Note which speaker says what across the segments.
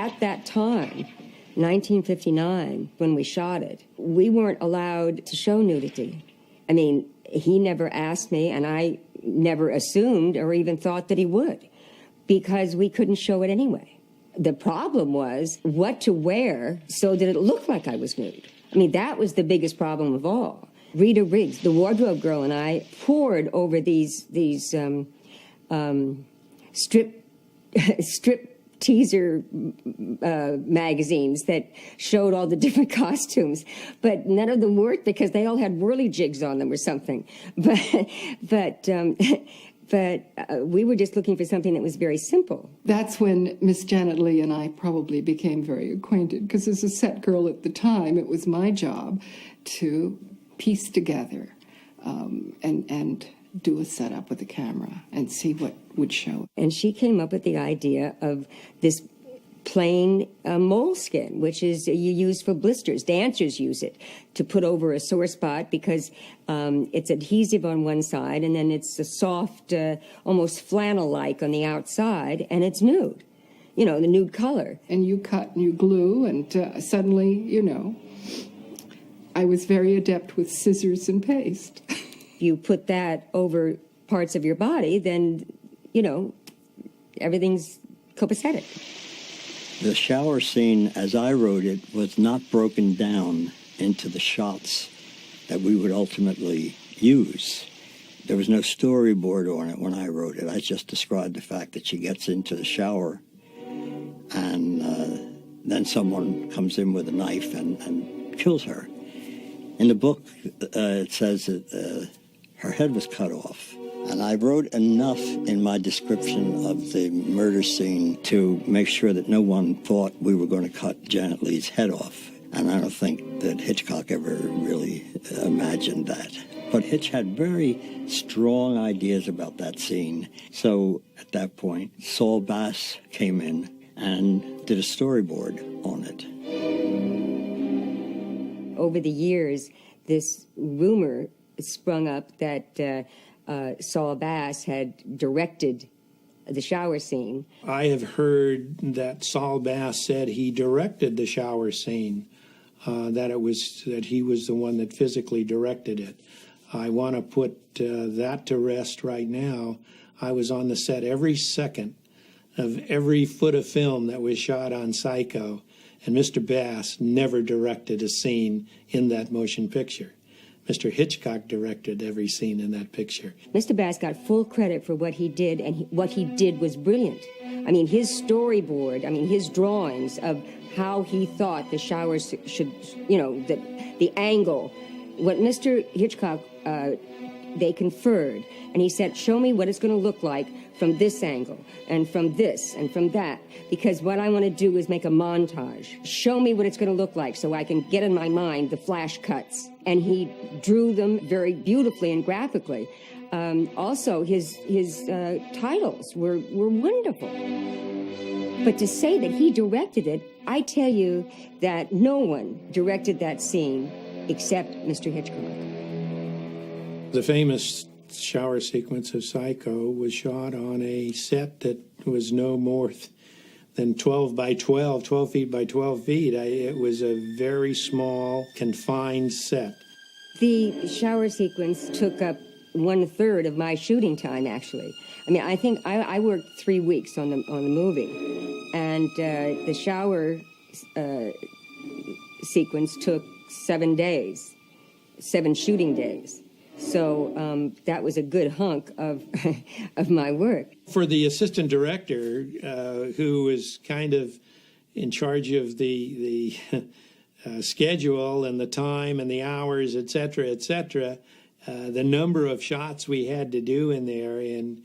Speaker 1: at that time, 1959, when we shot it, we weren't allowed to show nudity. I mean, he never asked me, and I never assumed or even thought that he would, because we couldn't show it anyway. The problem was what to wear so that it looked like I was nude. I mean, that was the biggest problem of all. Rita Riggs, the wardrobe girl, and I pored over these strip teaser magazines that showed all the different costumes, but none of them worked because they all had whirligigs on them or something. But we were just looking for something that was very simple.
Speaker 2: That's when Miss Janet Leigh and I probably became very acquainted, because as a set girl at the time, it was my job to piece together and do a setup with the camera and see what would show.
Speaker 1: And she came up with the idea of this plain moleskin, which is you use for blisters. Dancers use it to put over a sore spot because it's adhesive on one side and then it's a soft, almost flannel-like on the outside, and it's nude. You know, the nude color.
Speaker 2: And you cut and you glue, and suddenly, you know, I was very adept with scissors and paste.
Speaker 1: You put that over parts of your body, then, you know, everything's copacetic.
Speaker 3: The shower scene, as I wrote it, was not broken down into the shots that we would ultimately use. There was no storyboard on it when I wrote it. I just described the fact that she gets into the shower and then someone comes in with a knife and kills her. In the book, it says that her head was cut off. And I wrote enough in my description of the murder scene to make sure that no one thought we were going to cut Janet Leigh's head off. And I don't think that Hitchcock ever really imagined that. But Hitch had very strong ideas about that scene. So at that point, Saul Bass came in and did a storyboard on it.
Speaker 1: Over the years, this rumor sprung up that Saul Bass had directed the shower scene.
Speaker 4: I have heard that Saul Bass said he directed the shower scene, that he was the one that physically directed it. I want to put that to rest right now. I was on the set every second of every foot of film that was shot on Psycho, and Mr. Bass never directed a scene in that motion picture. Mr. Hitchcock directed every scene in that picture.
Speaker 1: Mr. Bass got full credit for what he did, and what he did was brilliant. I mean, his storyboard, his drawings of how he thought the showers should, you know, the angle. What Mr. Hitchcock, they conferred, and he said, show me what it's going to look like from this angle, and from this, and from that, because what I want to do is make a montage. Show me what it's going to look like so I can get in my mind the flash cuts. And he drew them very beautifully and graphically. Also, his titles were wonderful. But to say that he directed it, I tell you that no one directed that scene except Mr. Hitchcock.
Speaker 4: The famous shower sequence of Psycho was shot on a set that was no more than 12 feet by 12 feet. It was a very small, confined set.
Speaker 1: The shower sequence took up 1/3 of my shooting time, actually. I think I worked 3 weeks on the movie, and the shower sequence took 7 days, 7 shooting days. So that was a good hunk of my work.
Speaker 4: For the assistant director, who was kind of in charge of the schedule and the time and the hours, et cetera, the number of shots we had to do in there, and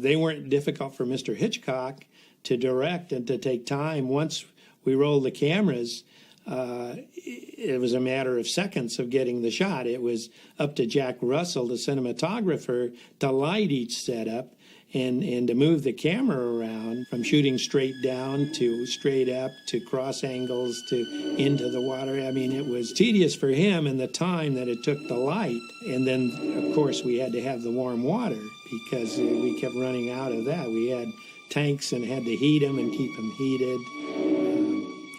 Speaker 4: they weren't difficult for Mr. Hitchcock to direct and to take time. Once we rolled the cameras, it was a matter of seconds of getting the shot. It was up to Jack Russell, the cinematographer, to light each setup and to move the camera around from shooting straight down to straight up to cross angles to into the water. It was tedious for him and the time that it took to light. And then, of course, we had to have the warm water because we kept running out of that. We had tanks and had to heat them and keep them heated.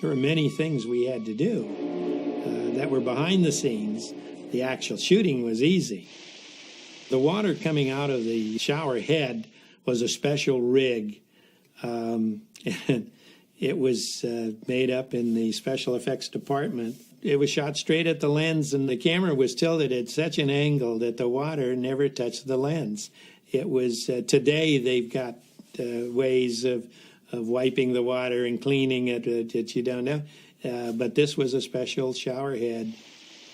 Speaker 4: There were many things we had to do that were behind the scenes. The actual shooting was easy. The water coming out of the shower head was a special rig. And it was made up in the special effects department. It was shot straight at the lens, and the camera was tilted at such an angle that the water never touched the lens. It was, today they've got ways of wiping the water and cleaning it that you don't know. But this was a special shower head.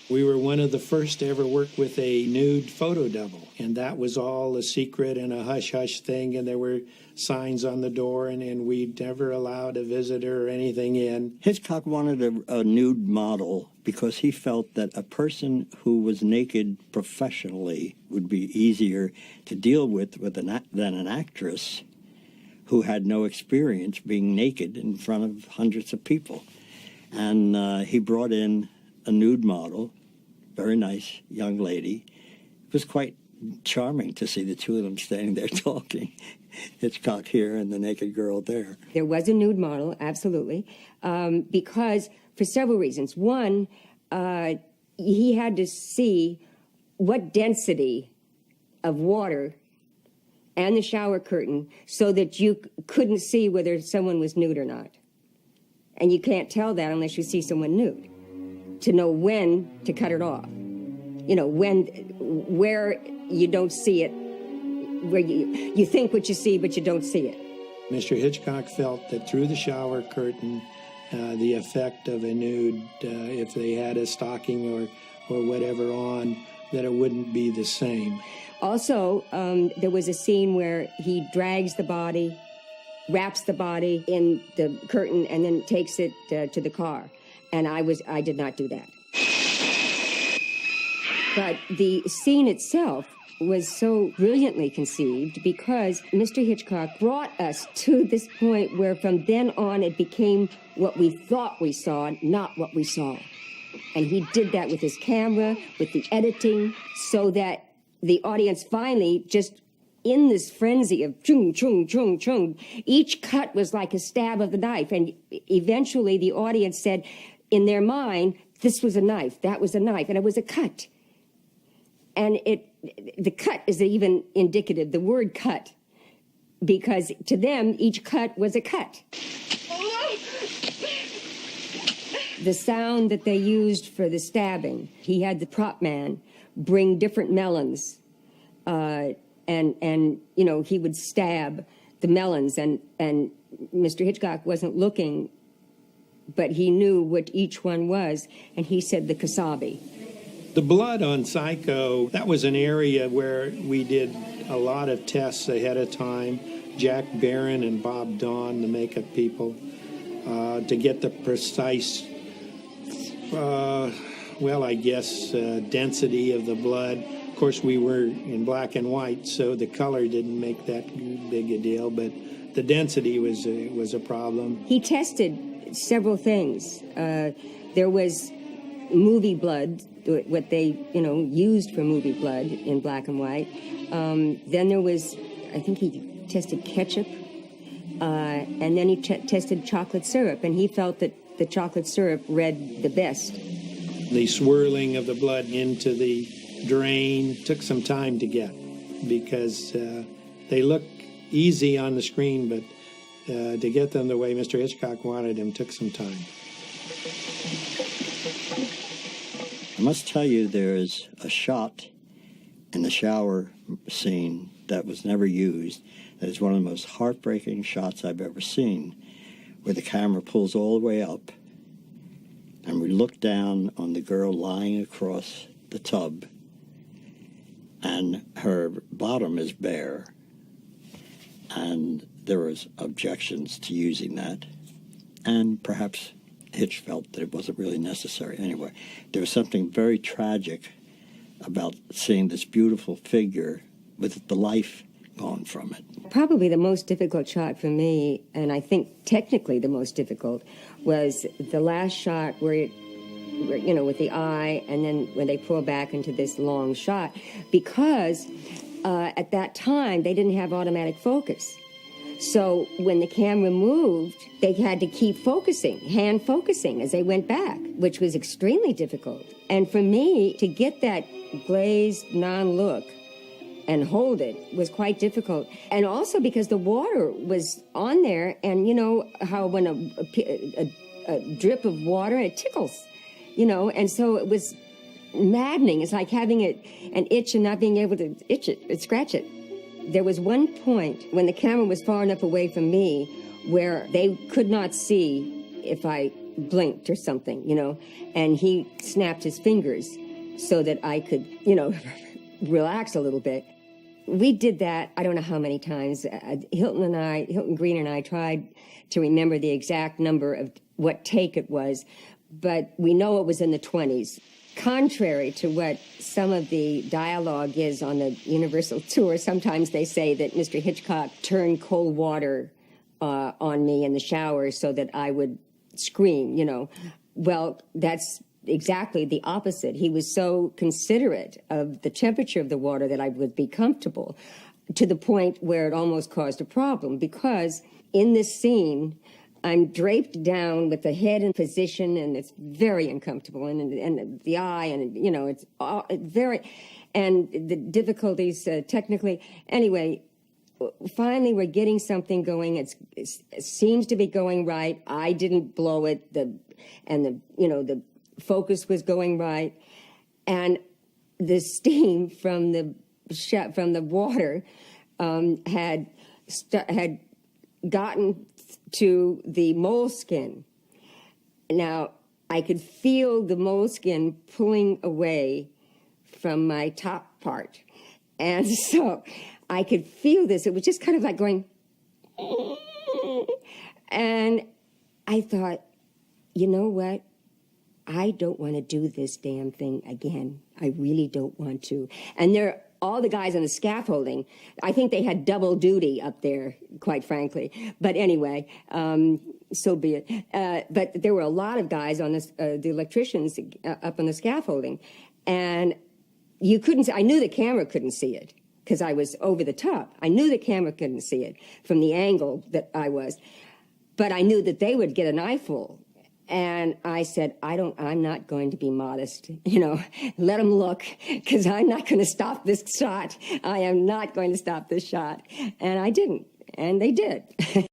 Speaker 4: We were one of the first to ever work with a nude photo double, and that was all a secret and a hush-hush thing, and there were signs on the door, and we never allowed a visitor or anything in.
Speaker 3: Hitchcock wanted a nude model because he felt that a person who was naked professionally would be easier to deal with than an actress who had no experience being naked in front of hundreds of people. And he brought in a nude model, very nice young lady. It was quite charming to see the two of them standing there talking. Hitchcock here and the naked girl there.
Speaker 1: There was a nude model, absolutely, because for several reasons. One, he had to see what density of water and the shower curtain so that you couldn't see whether someone was nude or not. And you can't tell that unless you see someone nude, to know when to cut it off. You know, where you don't see it, where you think what you see, but you don't see it.
Speaker 4: Mr. Hitchcock felt that through the shower curtain, the effect of a nude, if they had a stocking or whatever on, that it wouldn't be the same.
Speaker 1: Also, there was a scene where he drags the body, wraps the body in the curtain, and then takes it to the car. And I did not do that. But the scene itself was so brilliantly conceived because Mr. Hitchcock brought us to this point where from then on it became what we thought we saw, not what we saw. And he did that with his camera, with the editing, so that the audience finally just in this frenzy of chung, chung, chung, chung, each cut was like a stab of the knife. And eventually the audience said, in their mind, this was a knife, that was a knife, and it was a cut. And the cut is even indicative, the word cut, because to them, each cut was a cut. The sound that they used for the stabbing, he had the prop man bring different melons, and you know, he would stab the melons, and Mr. Hitchcock wasn't looking, but he knew what each one was, and he said the kasabi.
Speaker 4: The blood on Psycho, that was an area where we did a lot of tests ahead of time. Jack Barron and Bob Dawn, the makeup people, to get the precise, density of the blood. Of course, we were in black and white, so the color didn't make that big a deal, but the density was a problem.
Speaker 1: He tested several things. There was movie blood, what they, used for movie blood in black and white. Then there was, I think he tested ketchup, and then he tested chocolate syrup, and he felt that the chocolate syrup read the best.
Speaker 4: The swirling of the blood into the drain took some time to get, because they look easy on the screen, but to get them the way Mr. Hitchcock wanted them took some time.
Speaker 3: I must tell you, there is a shot in the shower scene that was never used that is one of the most heartbreaking shots I've ever seen, where the camera pulls all the way up and we look down on the girl lying across the tub, and her bottom is bare, and there was objections to using that, and perhaps Hitch felt that it wasn't really necessary. Anyway, there was something very tragic about seeing this beautiful figure with the life gone from it.
Speaker 1: Probably the most difficult shot for me, and I think technically the most difficult, was the last shot where with the eye, and then when they pull back into this long shot, because at that time they didn't have automatic focus. So when the camera moved, they had to keep focusing, hand focusing as they went back, which was extremely difficult. And for me, to get that glazed non-look and hold it was quite difficult. And also because the water was on there, and you know how when a drip of water, it tickles, you know, and so it was maddening. It's like having an itch and not being able to scratch it. There was one point when the camera was far enough away from me where they could not see if I blinked or something, you know, and he snapped his fingers so that I could, you know, relax a little bit. We did that, I don't know how many times. Hilton Green and I tried to remember the exact number of what take it was, but we know it was in the 20s. Contrary to what some of the dialogue is on the Universal tour, sometimes they say that Mr. Hitchcock turned cold water on me in the shower so that I would scream, you know. Well, that's exactly the opposite. He was so considerate of the temperature of the water that I would be comfortable, to the point where it almost caused a problem, because in this scene, I'm draped down with the head in position, and it's very uncomfortable, and the eye, and, you know, it's very, and the difficulties technically. Anyway, finally we're getting something going. It seems to be going right. I didn't blow it. The focus was going right, and the steam from the water had gotten to the moleskin. Now, I could feel the moleskin pulling away from my top part. And so I could feel this. It was just kind of like going, and I thought, you know what? I don't want to do this damn thing again. I really don't want to. And all the guys on the scaffolding, I think they had double duty up there, quite frankly. But anyway, so be it. But there were a lot of guys on the electricians up on the scaffolding. And you couldn't, I knew the camera couldn't see it because I was over the top. I knew the camera couldn't see it from the angle that I was. But I knew that they would get an eyeful. And I said, I'm not going to be modest, you know, let them look, because I'm not going to stop this shot. I am not going to stop this shot. And I didn't, and they did.